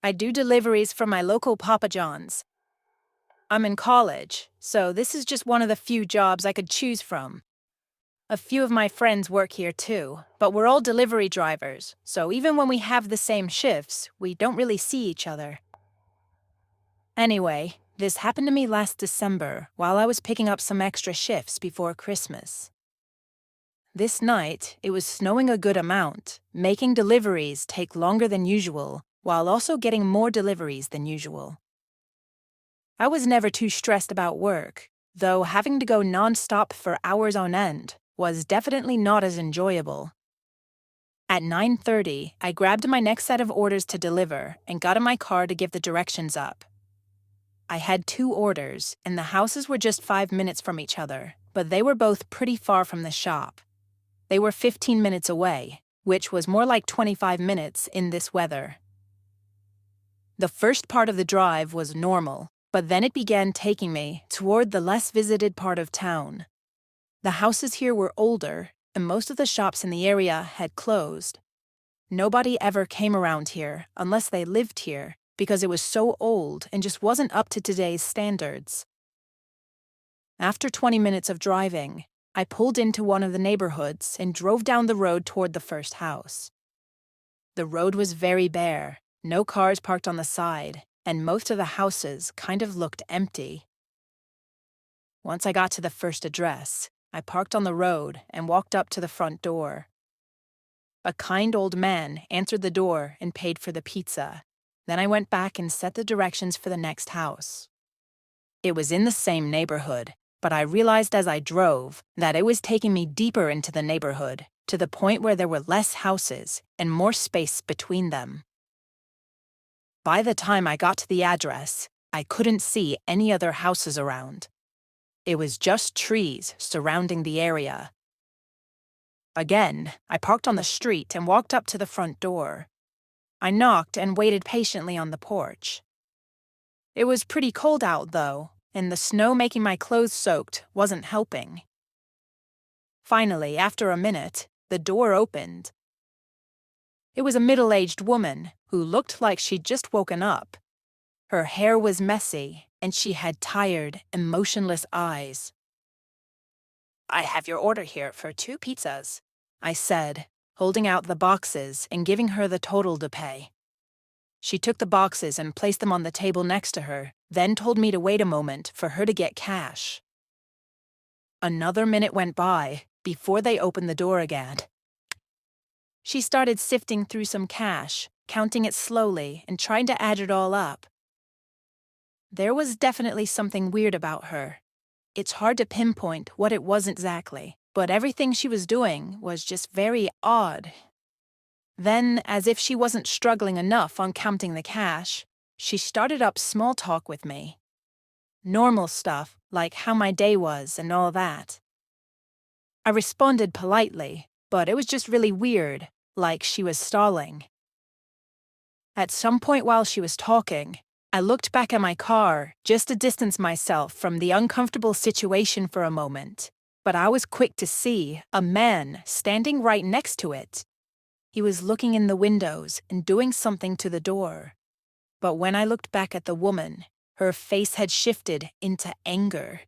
I do deliveries from my local Papa John's. I'm in college, so this is just one of the few jobs I could choose from. A few of my friends work here too, but we're all delivery drivers, so even when we have the same shifts, we don't really see each other. Anyway, this happened to me last December while I was picking up some extra shifts before Christmas. This night, it was snowing a good amount, making deliveries take longer than usual, while also getting more deliveries than usual. I was never too stressed about work, though having to go non-stop for hours on end was definitely not as enjoyable. At 9:30, I grabbed my next set of orders to deliver and got in my car to give the directions up. I had 2 orders, and the houses were just 5 minutes from each other, but they were both pretty far from the shop. They were 15 minutes away, which was more like 25 minutes in this weather. The first part of the drive was normal, but then it began taking me toward the less visited part of town. The houses here were older, and most of the shops in the area had closed. Nobody ever came around here unless they lived here, because it was so old and just wasn't up to today's standards. After 20 minutes of driving, I pulled into one of the neighborhoods and drove down the road toward the first house. The road was very bare, no cars parked on the side, and most of the houses kind of looked empty. Once I got to the first address, I parked on the road and walked up to the front door. A kind old man answered the door and paid for the pizza. Then I went back and set the directions for the next house. It was in the same neighborhood, but I realized as I drove that it was taking me deeper into the neighborhood, to the point where there were less houses and more space between them. By the time I got to the address, I couldn't see any other houses around. It was just trees surrounding the area. Again, I parked on the street and walked up to the front door. I knocked and waited patiently on the porch. It was pretty cold out, though, and the snow making my clothes soaked wasn't helping. Finally, after a minute, the door opened. It was a middle-aged woman who looked like she'd just woken up. Her hair was messy, and she had tired, emotionless eyes. "I have your order here for 2 pizzas," I said, holding out the boxes and giving her the total to pay. She took the boxes and placed them on the table next to her, then told me to wait a moment for her to get cash. Another minute went by before they opened the door again. She started sifting through some cash, counting it slowly and trying to add it all up. There was definitely something weird about her. It's hard to pinpoint what it was exactly, but everything she was doing was just very odd. Then, as if she wasn't struggling enough on counting the cash, she started up small talk with me. Normal stuff, like how my day was and all that. I responded politely, but it was just really weird, like she was stalling. At some point while she was talking, I looked back at my car just to distance myself from the uncomfortable situation for a moment, but I was quick to see a man standing right next to it. He was looking in the windows and doing something to the door. But when I looked back at the woman, her face had shifted into anger.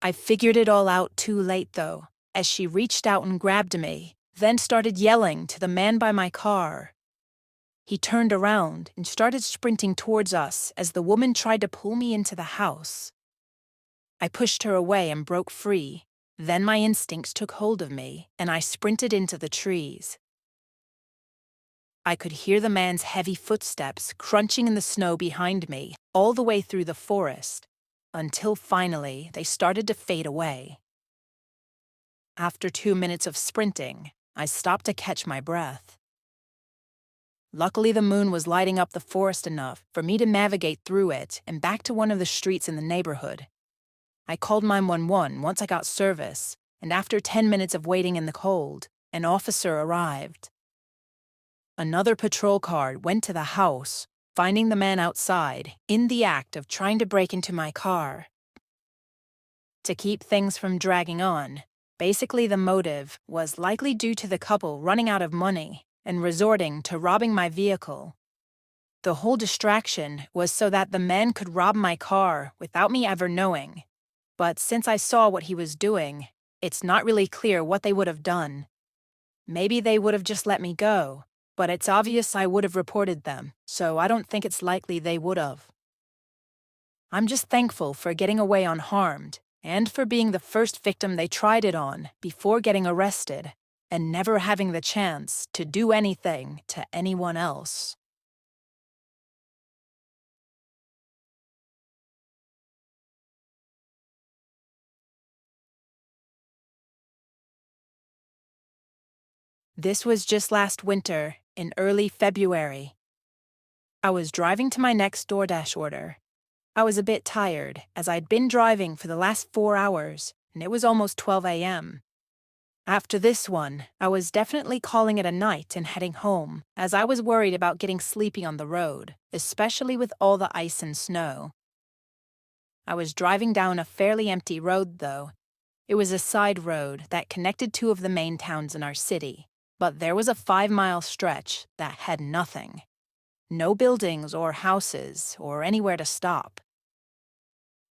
I figured it all out too late, though, as she reached out and grabbed me, then started yelling to the man by my car. He turned around and started sprinting towards us as the woman tried to pull me into the house. I pushed her away and broke free. Then my instincts took hold of me, and I sprinted into the trees. I could hear the man's heavy footsteps crunching in the snow behind me all the way through the forest, until finally they started to fade away. After 2 minutes of sprinting, I stopped to catch my breath. Luckily, the moon was lighting up the forest enough for me to navigate through it and back to one of the streets in the neighborhood. I called 911 once I got service, and after 10 minutes of waiting in the cold, an officer arrived. Another patrol car went to the house, finding the man outside, in the act of trying to break into my car. To keep things from dragging on, basically the motive was likely due to the couple running out of money and resorting to robbing my vehicle. The whole distraction was so that the man could rob my car without me ever knowing. But since I saw what he was doing, it's not really clear what they would have done. Maybe they would have just let me go, but it's obvious I would have reported them, so I don't think it's likely they would have. I'm just thankful for getting away unharmed, and for being the first victim they tried it on before getting arrested, and never having the chance to do anything to anyone else. This was just last winter, in early February. I was driving to my next DoorDash order. I was a bit tired, as I'd been driving for the last 4 hours, and it was almost 12 a.m. After this one, I was definitely calling it a night and heading home, as I was worried about getting sleepy on the road, especially with all the ice and snow. I was driving down a fairly empty road, though. It was a side road that connected two of the main towns in our city, but there was a 5-mile stretch that had nothing. No buildings or houses or anywhere to stop.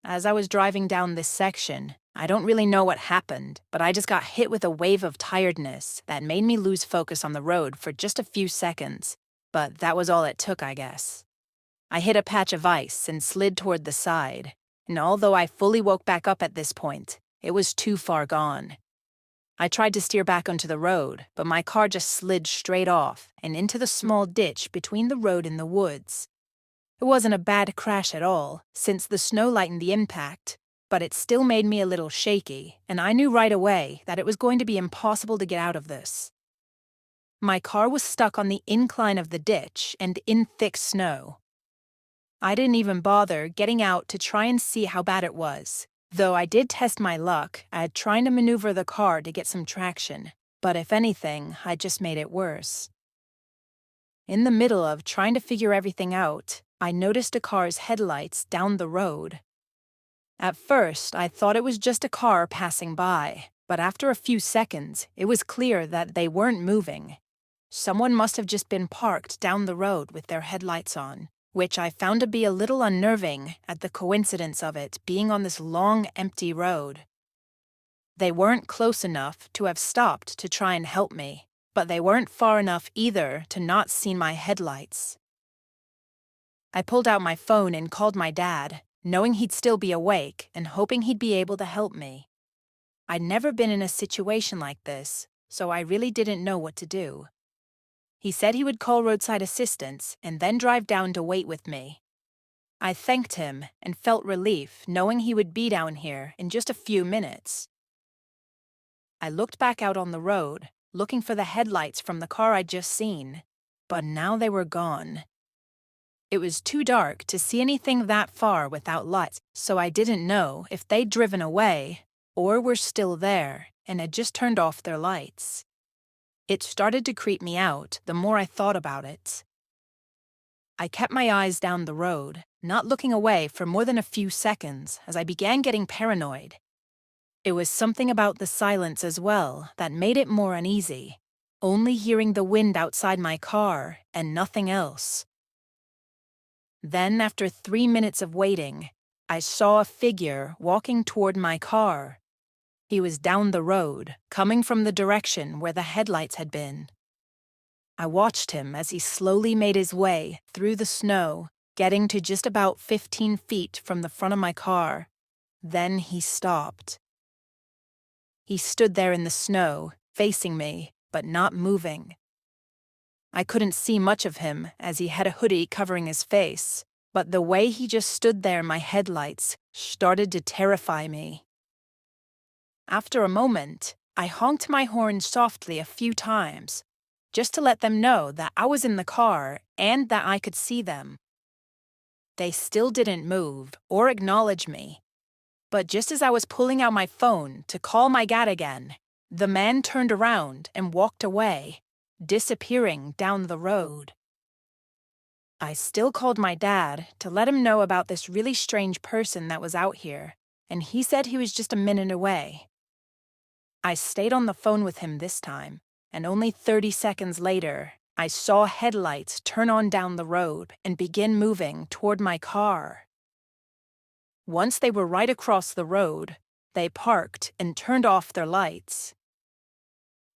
As I was driving down this section, I don't really know what happened, but I just got hit with a wave of tiredness that made me lose focus on the road for just a few seconds, but that was all it took, I guess. I hit a patch of ice and slid toward the side, and although I fully woke back up at this point, it was too far gone. I tried to steer back onto the road, but my car just slid straight off and into the small ditch between the road and the woods. It wasn't a bad crash at all, since the snow lightened the impact, but it still made me a little shaky, and I knew right away that it was going to be impossible to get out of this. My car was stuck on the incline of the ditch and in thick snow. I didn't even bother getting out to try and see how bad it was, though I did test my luck at trying to maneuver the car to get some traction, but if anything, I just made it worse. In the middle of trying to figure everything out, I noticed a car's headlights down the road. At first, I thought it was just a car passing by, but after a few seconds, it was clear that they weren't moving. Someone must have just been parked down the road with their headlights on, which I found to be a little unnerving at the coincidence of it being on this long, empty road. They weren't close enough to have stopped to try and help me, but they weren't far enough either to not see my headlights. I pulled out my phone and called my dad, knowing he'd still be awake and hoping he'd be able to help me. I'd never been in a situation like this, so I really didn't know what to do. He said he would call roadside assistance and then drive down to wait with me. I thanked him and felt relief knowing he would be down here in just a few minutes. I looked back out on the road, looking for the headlights from the car I'd just seen, but now they were gone. It was too dark to see anything that far without lights, so I didn't know if they'd driven away or were still there and had just turned off their lights. It started to creep me out the more I thought about it. I kept my eyes down the road, not looking away for more than a few seconds as I began getting paranoid. It was something about the silence as well that made it more uneasy, only hearing the wind outside my car and nothing else. Then, after 3 minutes of waiting, I saw a figure walking toward my car. He was down the road, coming from the direction where the headlights had been. I watched him as he slowly made his way through the snow, getting to just about 15 feet from the front of my car. Then he stopped. He stood there in the snow, facing me, but not moving. I couldn't see much of him as he had a hoodie covering his face, but the way he just stood there in my headlights started to terrify me. After a moment, I honked my horn softly a few times, just to let them know that I was in the car and that I could see them. They still didn't move or acknowledge me, but just as I was pulling out my phone to call my dad again, the man turned around and walked away, disappearing down the road. I still called my dad to let him know about this really strange person that was out here, and he said he was just a minute away. I stayed on the phone with him this time, and only 30 seconds later, I saw headlights turn on down the road and begin moving toward my car. Once they were right across the road, they parked and turned off their lights.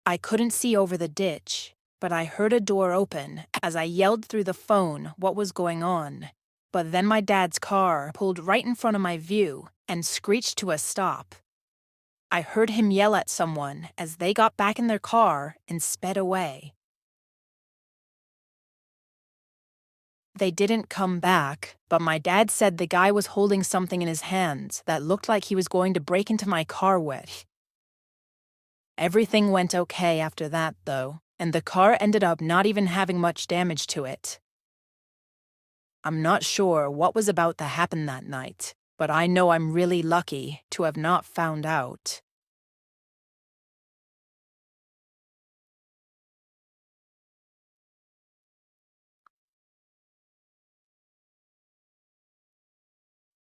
I couldn't see over the ditch, but I heard a door open as I yelled through the phone what was going on. But then my dad's car pulled right in front of my view and screeched to a stop. I heard him yell at someone as they got back in their car and sped away. They didn't come back, but my dad said the guy was holding something in his hands that looked like he was going to break into my car with. Everything went okay after that, though, and the car ended up not even having much damage to it. I'm not sure what was about to happen that night, but I know I'm really lucky to have not found out.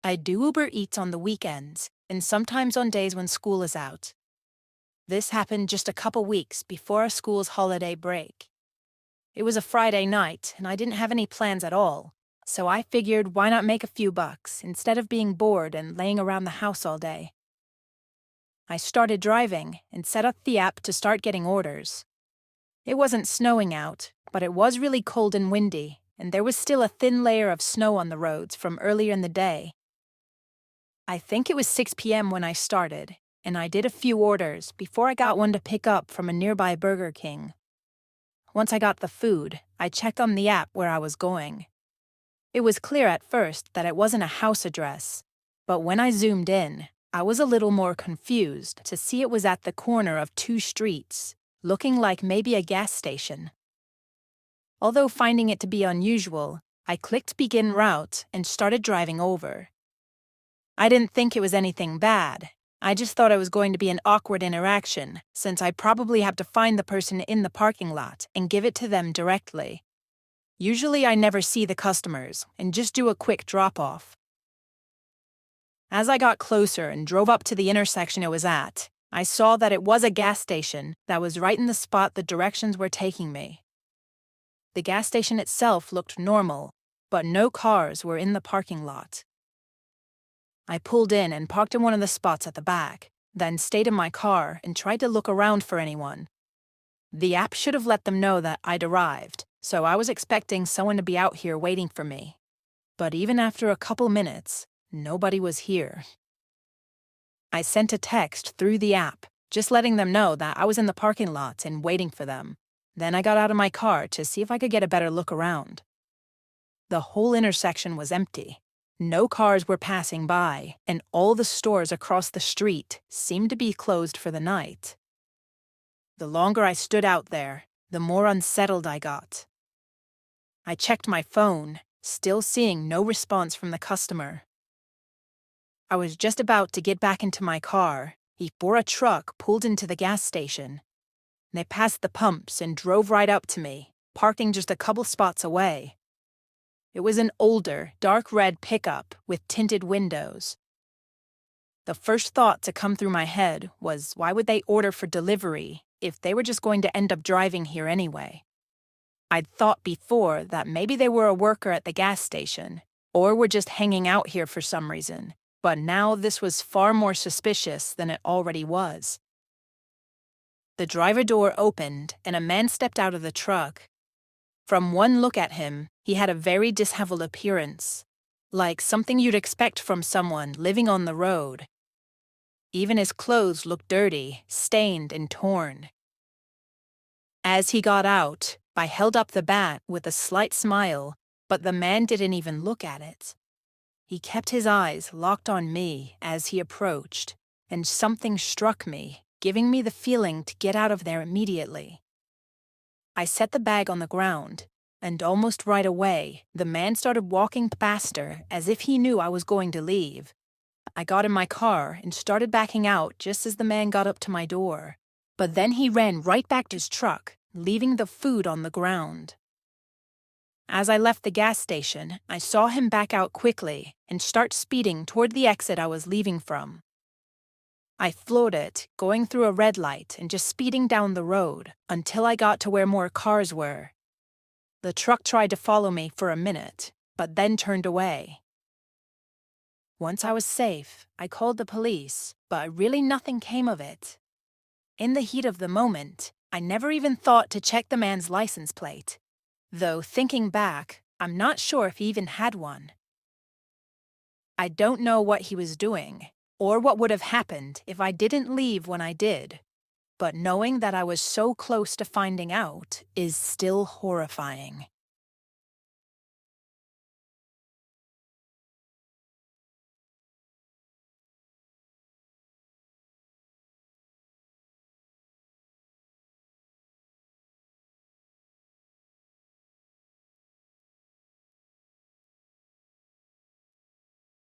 I do Uber Eats on the weekends, and sometimes on days when school is out. This happened just a couple weeks before our school's holiday break. It was a Friday night, and I didn't have any plans at all, so I figured why not make a few bucks instead of being bored and laying around the house all day. I started driving and set up the app to start getting orders. It wasn't snowing out, but it was really cold and windy, and there was still a thin layer of snow on the roads from earlier in the day. I think it was 6 p.m. when I started, and I did a few orders before I got one to pick up from a nearby Burger King. Once I got the food, I checked on the app where I was going. It was clear at first that it wasn't a house address, but when I zoomed in, I was a little more confused to see it was at the corner of two streets, looking like maybe a gas station. Although finding it to be unusual, I clicked Begin Route and started driving over. I didn't think it was anything bad. I just thought it was going to be an awkward interaction, since I'd probably have to find the person in the parking lot and give it to them directly. Usually I never see the customers and just do a quick drop-off. As I got closer and drove up to the intersection it was at, I saw that it was a gas station that was right in the spot the directions were taking me. The gas station itself looked normal, but no cars were in the parking lot. I pulled in and parked in one of the spots at the back, then stayed in my car and tried to look around for anyone. The app should have let them know that I'd arrived, so I was expecting someone to be out here waiting for me. But even after a couple minutes, nobody was here. I sent a text through the app, just letting them know that I was in the parking lot and waiting for them. Then I got out of my car to see if I could get a better look around. The whole intersection was empty. No cars were passing by, and all the stores across the street seemed to be closed for the night. The longer I stood out there, the more unsettled I got. I checked my phone, still seeing no response from the customer. I was just about to get back into my car before a truck pulled into the gas station. They passed the pumps and drove right up to me, parking just a couple spots away. It was an older, dark red pickup with tinted windows. The first thought to come through my head was, why would they order for delivery if they were just going to end up driving here anyway? I'd thought before that maybe they were a worker at the gas station, or were just hanging out here for some reason, but now this was far more suspicious than it already was. The driver door opened and a man stepped out of the truck. From one look at him, he had a very disheveled appearance, like something you'd expect from someone living on the road. Even his clothes looked dirty, stained, and torn. As he got out, I held up the bat with a slight smile, but the man didn't even look at it. He kept his eyes locked on me as he approached, and something struck me, giving me the feeling to get out of there immediately. I set the bag on the ground, and almost right away, the man started walking faster as if he knew I was going to leave. I got in my car and started backing out just as the man got up to my door. But then he ran right back to his truck, leaving the food on the ground. As I left the gas station, I saw him back out quickly and start speeding toward the exit I was leaving from. I floored it, going through a red light and just speeding down the road until I got to where more cars were. The truck tried to follow me for a minute, but then turned away. Once I was safe, I called the police, but really nothing came of it. In the heat of the moment, I never even thought to check the man's license plate. Though thinking back, I'm not sure if he even had one. I don't know what he was doing, or what would have happened if I didn't leave when I did. But knowing that I was so close to finding out is still horrifying.